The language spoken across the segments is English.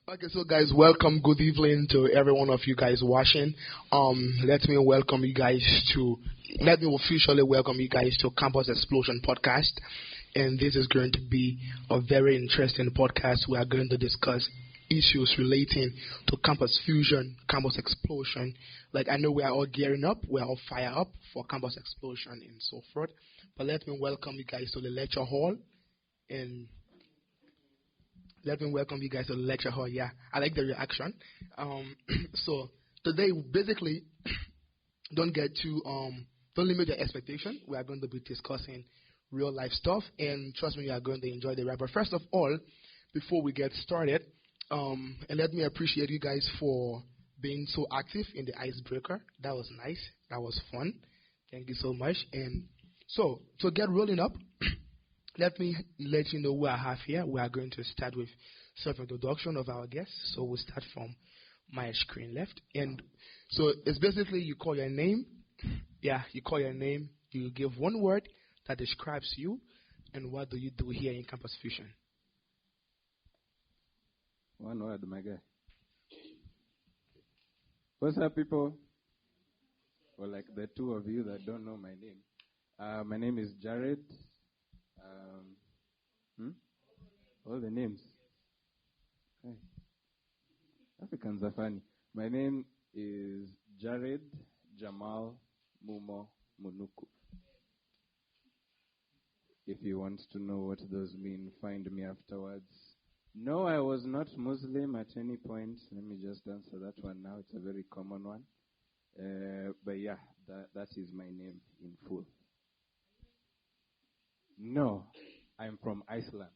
Okay, so guys, welcome. Good evening to every one of you guys watching. Let me officially welcome you guys to Campus Xplosion podcast. And this is going to be a very interesting podcast. We are going to discuss issues relating to campus fusion, campus explosion. Like, I know we are all gearing up, we are all fired up for campus explosion and so forth. But let me welcome you guys to the lecture hall. And let me welcome you guys to the lecture hall. Yeah, I like the reaction. So today, basically, don't limit your expectation. We are going to be discussing real life stuff, and trust me, you are going to enjoy the ride. But first of all, before we get started, and let me appreciate you guys for being so active in the icebreaker. That was nice. That was fun. Thank you so much. And so to get rolling up. Let me let you know who I have here. We are going to start with self-introduction of our guests. So we'll start from my screen left. And so it's basically you call your name. Yeah, you call your name. You give one word that describes you. And what do you do here in Campus Fusion? One word, my guy. What's up, people? Well, like the two of you that don't know my name. My name is Jared. All the names. Hey. Africans are funny. My name is Jared Jamal Mumo Munuku. If you want to know what those mean, find me afterwards. No, I was not Muslim at any point. Let me just answer that one now. It's a very common one. But yeah, that is my name in full. No, I'm from Iceland.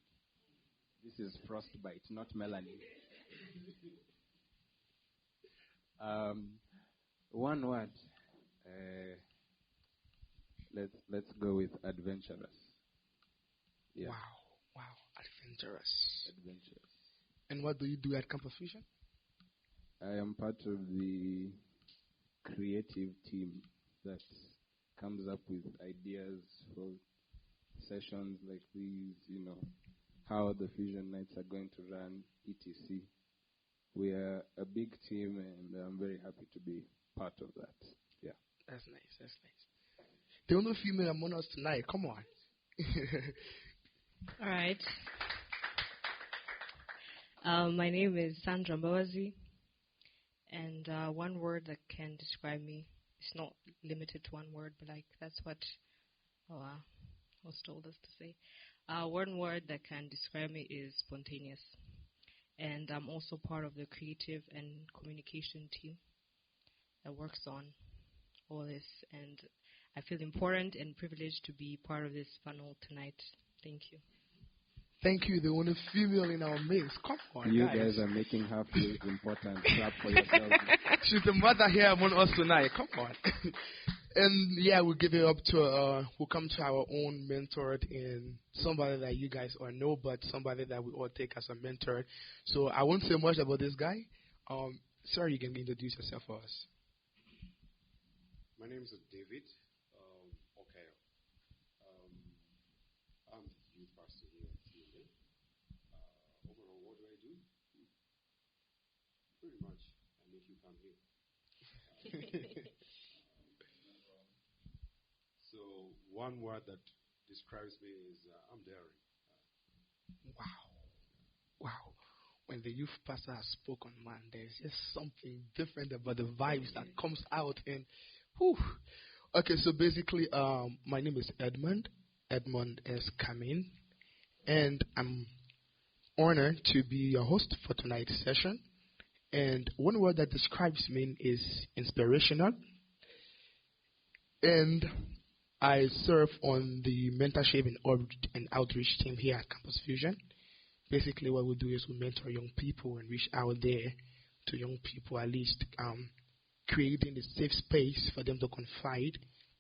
This is frostbite, not melanin. One word. Let's go with adventurous. Yeah. Wow, adventurous. And what do you do at Campus Fusion? I am part of the creative team that comes up with ideas for sessions like these, how the Fusion Nights are going to run, etc. We are a big team, and I'm very happy to be part of that. Yeah. That's nice. The only female among us tonight, come on. All right. My name is Sandra, and one word that can describe me, it's not limited to one word, but that's what was told us to say. One word that can describe me is spontaneous. And I'm also part of the creative and communication team that works on all this. And I feel important and privileged to be part of this panel tonight. Thank you. Thank you, the only female in our midst. Come on, you guys are making her feel important. Clap for yourself. She's the mother here among us tonight. Come on. And yeah, we'll give it up to, we'll come to our own mentor and somebody that you guys all know, but somebody that we all take as a mentor. So I won't say much about this guy. Sir, you can introduce yourself for us. My name is David. Okay. I'm the youth pastor here at TNA. Overall, what do? Pretty much, I make you come here. So one word that describes me is I'm daring. Wow. When the youth pastor has spoken, man, there's just something different about the vibes that comes out. And whew. Okay, so basically, my name is Edmund. Edmund is coming, and I'm honored to be your host for tonight's session. And one word that describes me is inspirational. And I serve on the mentorship and outreach team here at Campus Fusion. Basically, what we do is we mentor young people and reach out there to young people, at least creating a safe space for them to confide,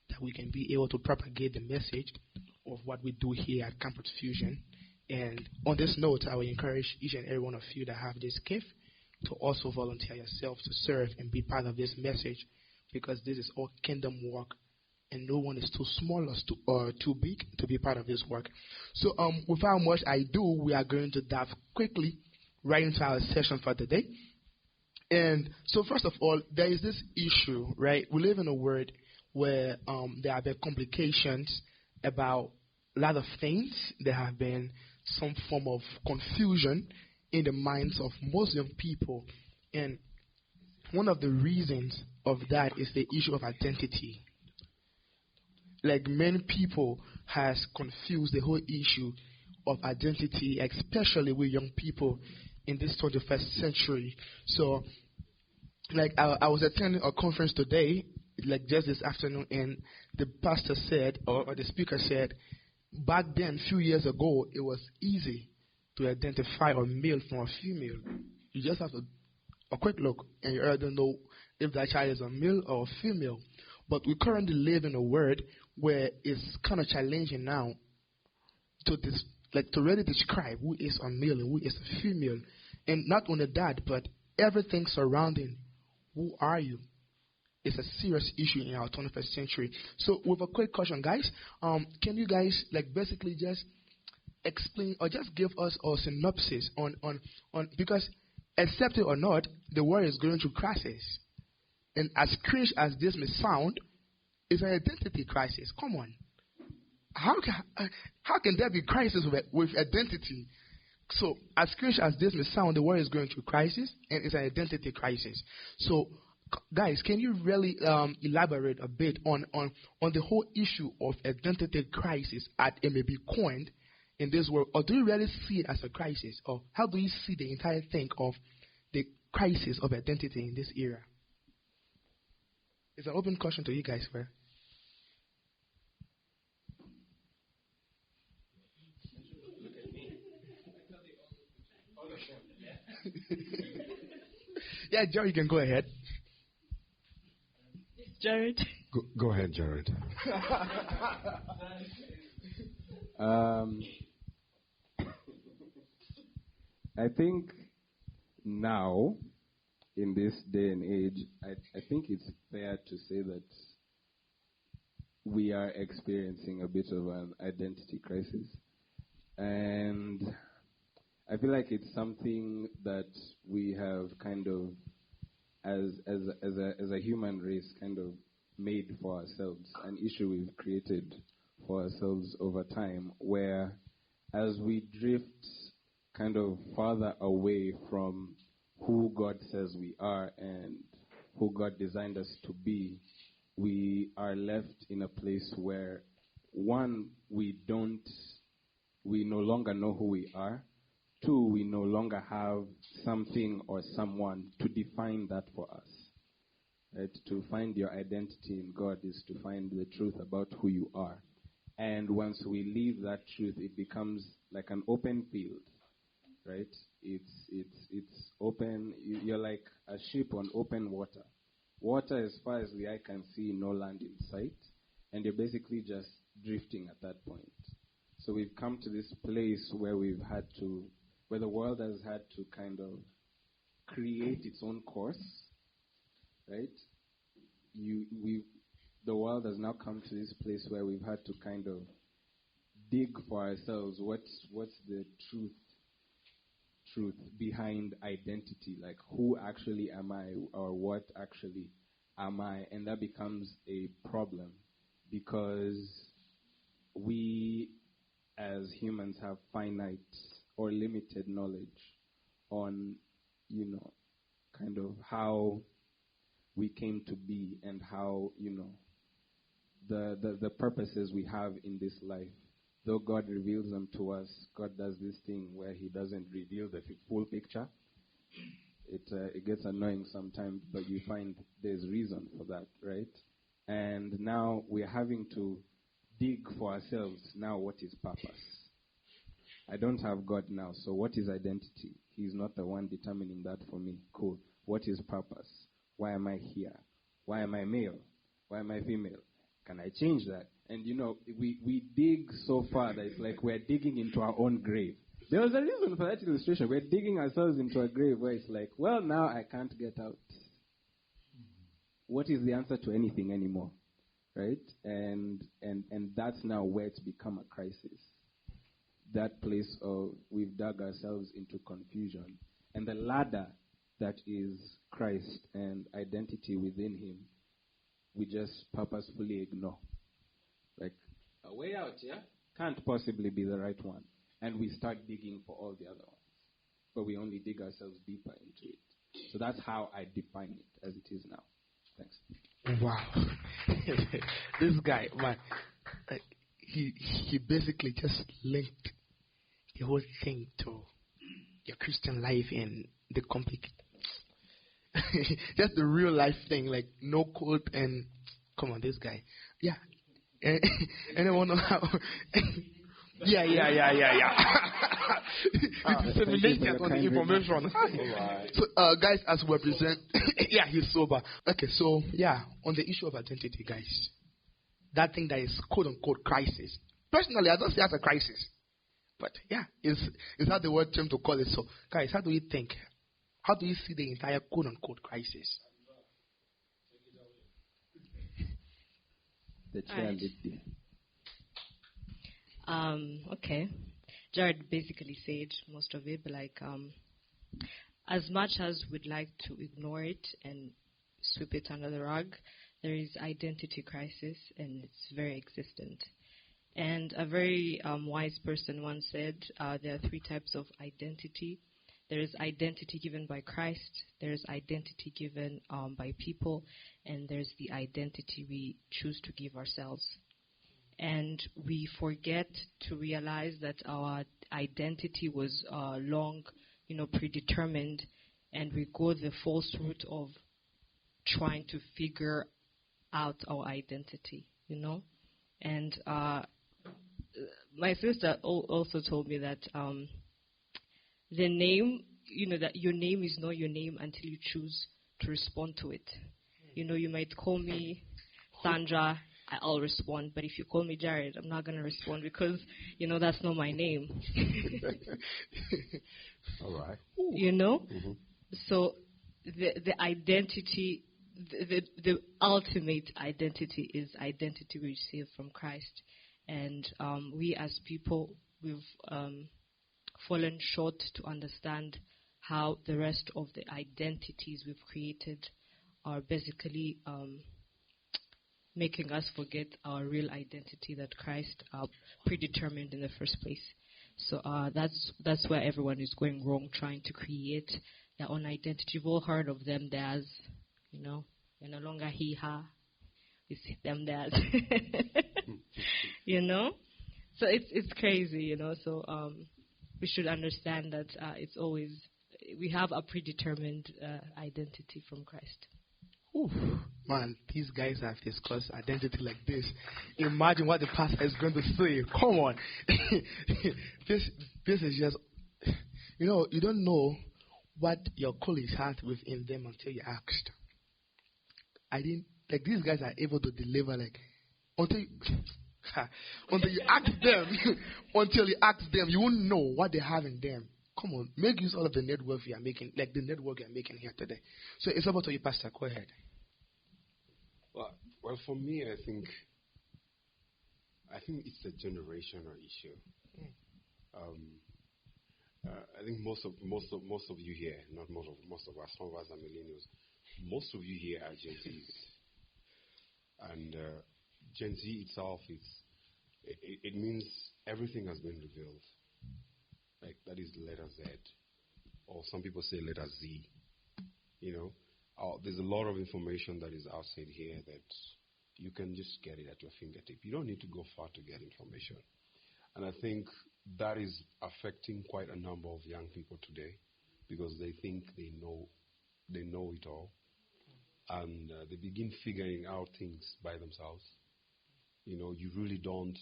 that we can be able to propagate the message of what we do here at Campus Fusion. And on this note, I will encourage each and every one of you that have this gift to also volunteer yourself to serve and be part of this message, because this is all kingdom work. And no one is too small or too big to be part of this work. So without much ado, we are going to dive quickly right into our session for today. And so, first of all, there is this issue, right? We live in a world where there have been complications about a lot of things. There have been some form of confusion in the minds of most young people. And one of the reasons of that is the issue of identity. Like, many people has confused the whole issue of identity, especially with young people in this 21st century. So, like, I was attending a conference today, like just this afternoon, and the pastor said, or the speaker said, back then, a few years ago, it was easy to identify a male from a female. You just have a quick look, and you already know if that child is a male or a female. But we currently live in a world where it's kind of challenging now to really describe who is a male and who is a female. And not only that, but everything surrounding who are you is a serious issue in our 21st century. So with a quick question, guys, can you guys basically just explain or just give us a synopsis on because accept it or not, the world is going through crisis. And as cringe as this may sound, it's an identity crisis. Come on. How can there be crisis with identity? So, as cringe as this may sound, the world is going through crisis, and it's an identity crisis. So, guys, can you really elaborate a bit on the whole issue of identity crisis as it may be coined in this world? Or do you really see it as a crisis? Or how do you see the entire thing of the crisis of identity in this era? It's an open question to you guys, right? Yeah, Jerry, you can go ahead. Jared. Go ahead, Jared. I think now, in this day and age, I think it's fair to say that we are experiencing a bit of an identity crisis. And I feel like it's something that we have kind of, as a human race, kind of made for ourselves, an issue we've created for ourselves over time, where as we drift kind of farther away from who God says we are and who God designed us to be, we are left in a place where, one, we no longer know who we are. Two, we no longer have something or someone to define that for us. Right? To find your identity in God is to find the truth about who you are. And once we leave that truth, it becomes like an open field. Right? It's open. You're like a ship on open water. Water, as far as the eye can see, no land in sight. And you're basically just drifting at that point. So we've come to this place where where the world has had to kind of create its own course, right? The world has now come to this place where we've had to kind of dig for ourselves what's the truth behind identity, like who actually am I or what actually am I? And that becomes a problem because we as humans have finite or limited knowledge on, kind of how we came to be and how, the purposes we have in this life. Though God reveals them to us, God does this thing where he doesn't reveal the full picture. It gets annoying sometimes, but you find there's reason for that, right? And now we're having to dig for ourselves now what is purpose. I don't have God now, so what is identity? He's not the one determining that for me. Cool. What is purpose? Why am I here? Why am I male? Why am I female? Can I change that? And we dig so far that it's like we're digging into our own grave. There was a reason for that illustration. We're digging ourselves into a grave where it's like, well, now I can't get out. What is the answer to anything anymore? Right? And that's now where it's become a crisis. that place of we've dug ourselves into confusion. And the ladder that is Christ and identity within him, we just purposefully ignore. Like, a way out, yeah? Can't possibly be the right one. And we start digging for all the other ones. But we only dig ourselves deeper into it. So that's how I define it as it is now. Thanks. Wow. This guy, man, he basically just linked the whole thing to your Christian life and the complete, just the real life thing, like no code and, come on, this guy. Yeah. Anyone know how? Yeah. Disseminating on the information. So, guys, as we present, yeah, he's sober. Okay, so, yeah, on the issue of identity, guys, that thing that is quote-unquote crisis. Personally, I don't see it as a crisis. But, yeah, is that the word term to call it? So, guys, how do you think? How do you see the entire quote-unquote crisis? The chair lit there. Okay. Jared basically said most of it, but like, as much as we'd like to ignore it and sweep it under the rug, there is identity crisis, and it's very existent. And a very wise person once said there are three types of identity. There is identity given by Christ, there is identity given by people, and there's the identity we choose to give ourselves. And we forget to realize that our identity was long, predetermined, and we go the false route of trying to figure out our identity, And my sister also told me that the name, that your name is not your name until you choose to respond to it. You might call me Sandra, I'll respond. But if you call me Jared, I'm not going to respond because, that's not my name. All right. Mm-hmm. So the identity, the ultimate identity is identity we receive from Christ. And we as people, we've fallen short to understand how the rest of the identities we've created are basically making us forget our real identity that Christ predetermined in the first place. So that's where everyone is going wrong, trying to create their own identity. You've all heard of them, there's, you're no longer he, her. We see them, there's, So it's crazy, So we should understand that it's always, we have a predetermined identity from Christ. Oof, man, these guys have discussed identity like this. Imagine what the pastor is going to say. Come on. This is just, you don't know what your colleagues had within them until you asked. These guys are able to deliver until you ask them, you won't know what they have in them. Come on, make use of the network we are making, like the network we are making here today. So it's over to you, Pastor. Go ahead. Well, for me, I think it's a generational issue. I think most of you here, not most of us, some of us are millennials. Most of you here are Gen Zs, and Gen Z itself it means everything has been revealed. Like, that is letter Z, or some people say letter Z. There's a lot of information that is outside here that you can just get it at your fingertip. You don't need to go far to get information. And I think that is affecting quite a number of young people today because they think they know it all. And they begin figuring out things by themselves. You really don't.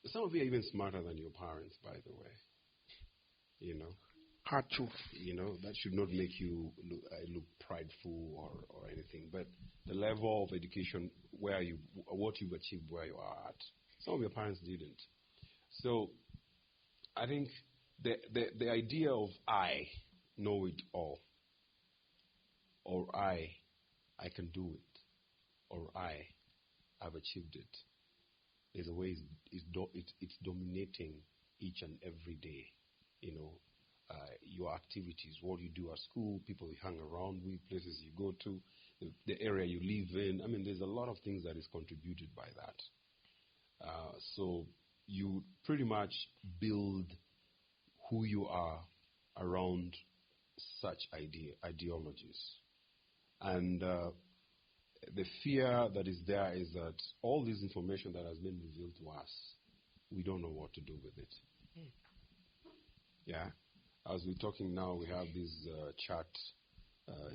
Some of you are even smarter than your parents, by the way. Hard truth. That should not make you look prideful or anything. But the level of education what you've achieved where you are at, some of your parents didn't. So I think the idea of I know it all, or I can do it, or I've achieved it, is a way it's dominating each and every day. Your activities, what you do at school, people you hang around with, places you go to, the area you live in. I mean, there's a lot of things that is contributed by that. So you pretty much build who you are around such ideologies. And the fear that is there is that all this information that has been revealed to us, we don't know what to do with it. Yeah. As we're talking now, we have this chat.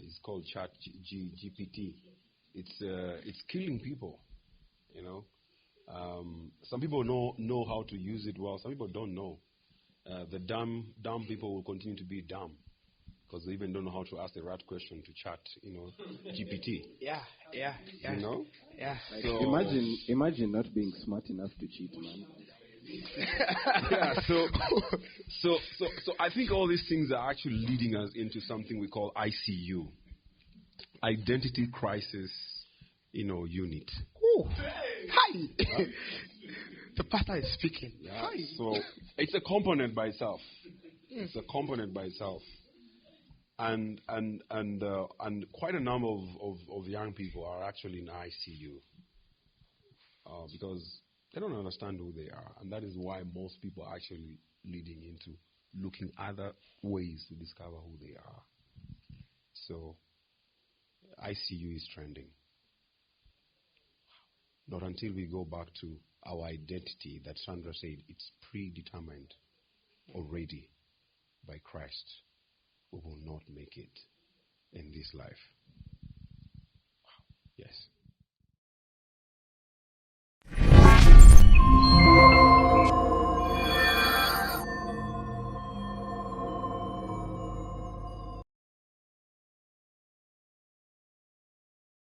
It's called Chat GPT. It's killing people. Some people know how to use it well. Some people don't know. The dumb people will continue to be dumb because they even don't know how to ask the right question to Chat. GPT. Yeah. Yeah. Like, So imagine not being smart enough to cheat, man. yeah, so I think all these things are actually leading us into something we call ICU, Identity Crisis, Unit. Oh, hi. The pastor is speaking. Yeah, Hi. so it's a component by itself. It's a component by itself, and quite a number of young people are actually in ICU because they don't understand who they are, and that is why most people are actually leading into looking other ways to discover who they are. So, ICU is trending. Not until we go back to our identity that Sandra said it's predetermined already by Christ, we will not make it in this life.